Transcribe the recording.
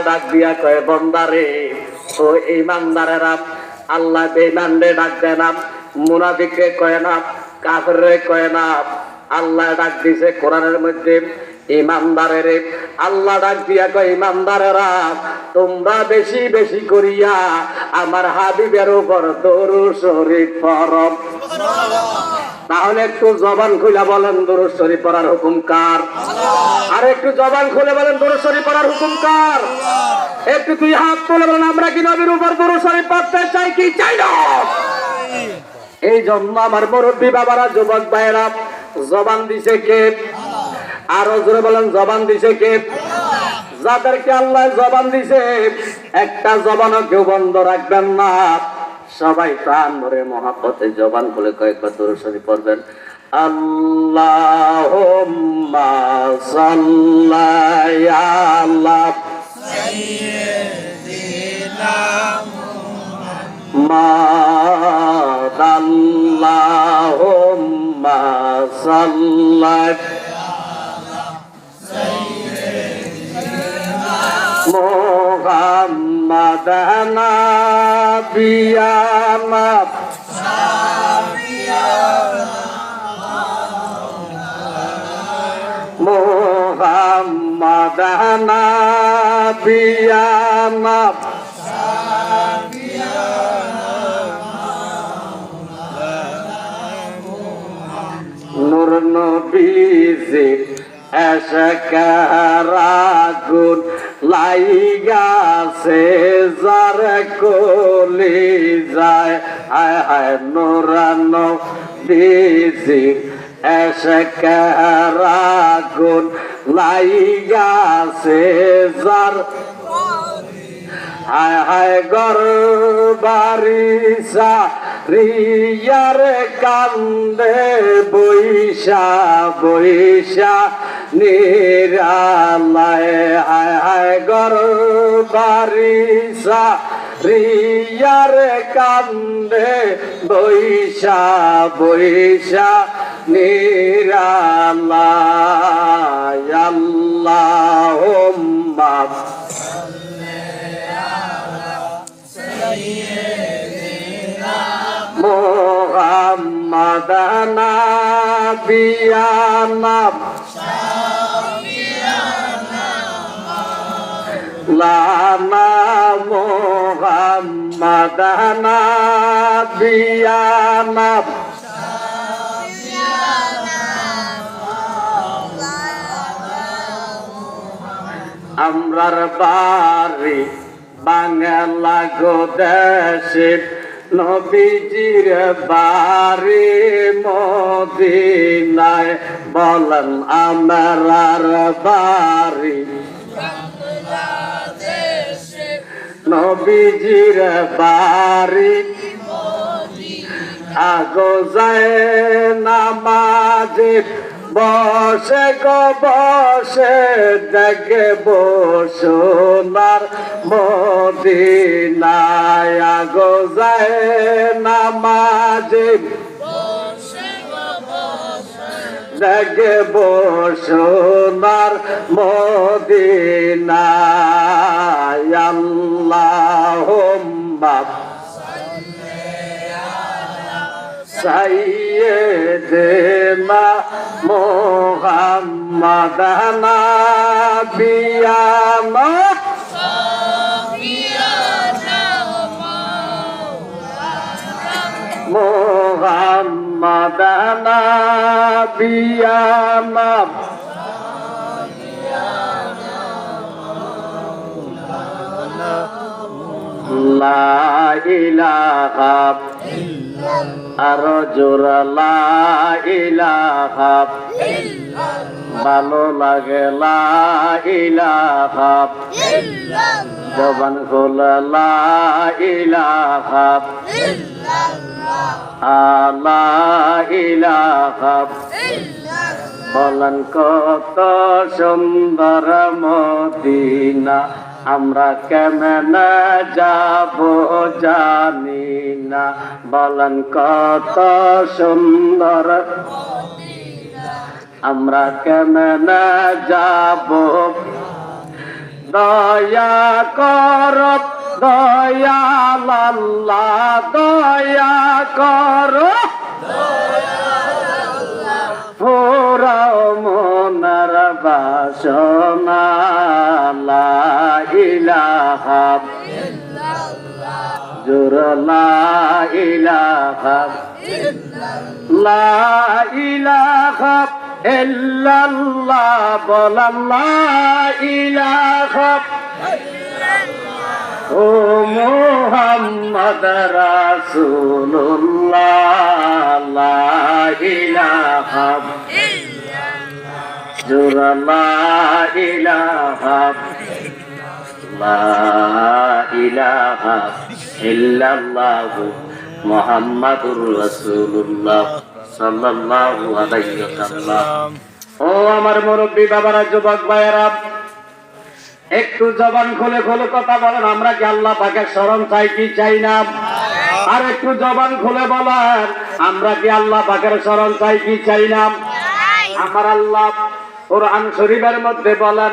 ডাক দিয়া কয় বান্দারে ও ঈমানদারেরা, আল্লাহ বেঈমানরে ডাক দেয় না, মুনাফিকরে কয় না, কাফেররে কয় না, আল্লাহ ডাক দিছে কোরআনের মধ্যে ঈমানদারেরে। আল্লাহ ডাক দিয়া কয় ঈমানদারেরা তোমরা বেশি বেশি করিয়া আমার হাবিবের উপর দরুদ শরীফ পড়ো। তাহলে একটু জবান খুলে বলেন দরুদ শরীফ পড়ার হুকুম কার? আর একটু জবান খুলে বলেন দরুদ শরীফ পড়ার হুকুম কার? একটু তুই হাত তুলে বলেন আমরা কি নবীর উপর দরুদ শরীফ পড়তে চাই কি চাই না? এই জন্য আমার মুরব্বী বাবারা, যুবক ভাইয়েরা, জবান দিছে কে? আরো জোরে বলেন জবান দিছে কে? যাদেরকে আল্লাহ জবান দিছে একটা জবানও কেউ বন্ধ রাখবেন না। সবাই প্রাণ ভরে মহাব্বতে জবান খুলে কয়েকবার দরুদ শরীফ পড়বেন। আল্লাহুম্মা সাল্লি আলা সাইয়্যিদিনা মুহাম্মাদ। আল্লাহুম্মা সাল্লি মুহাম্মাদ নাবিয়ানা মুহাম্মাদ নাবিয়ানা নূর নবীজি এশকারাগুন লাইগাছে যার কলি যায়। হায় হায় নূরানো বিজি এশকারাগুন লাইগাছে যার। হায় হায় গরবারিসা রিয়ার কান্দে বৈশা বৈশা নিরালায়। হায় হায় গরবারিসা রিয়ার কান্দে বৈশা বৈশা নিরালায়। আল্লাহুম্মা মুহাম্মাদ নাবিয়ানা লানা মুহাম্মাদ নাবিয়ানা আমরার বাড়ি বাংলা গো দেশে, নবীজির বাড়ি মদিনায়। বলেন আমরার বাড়ি নবীজির বাড়ি। আগো যায় নামাজে বসে গো বসে দেখব সোনার মদিনায়। আগো যায় নামাজে দেখব সোনার মদিনায়। আল্লাহুম্মা সাইয়্যিদিনা মুহাম্মাদ নাবিয়ানা মুহাম্মাদ নাবিয়ানা লা ইলাহা আরো জোরা লা ইলাহা। ভালো লাগে লা ইলাহা। জবান খোলা লা ইলাহা লা ইলাহা। বলেন কত সুন্দর মদিনা, আমরা কেমনে যাব জানি না। বলেন কত সুন্দর, আমরা কেমনে যাব দয়া কর দয়াল আল্লাহ দয়া কর পুরাও মনের বাসনা লা ইলাহা জোর লা ইলাহা লা ইলাহা ইল্লাল্লাহ বল লা ইলাহা ও মুহাম্মদ রাসূলুল্লাহ লা ইলাহা জোর লা ইলাহা লা ইলাহা ইল্লাল্লাহ মুহাম্মাদুর রাসূলুল্লাহ সাল্লাল্লাহু আলাইহি ওয়াসাল্লাম। ও আমার মুরব্বী বাবারা, যুবক ভাইয়েরা, একটু জবান খুলে খুলে কথা বলেন, আমরা কি আল্লাহ পাকের শরণ চাই কি চাই না? আর একটু জবান খুলে বলেন, আমরা কি আল্লাহ পাকের শরণ চাই কি চাই না? আমার আল্লাহ কোরআন শরীফের মধ্যে বলেন,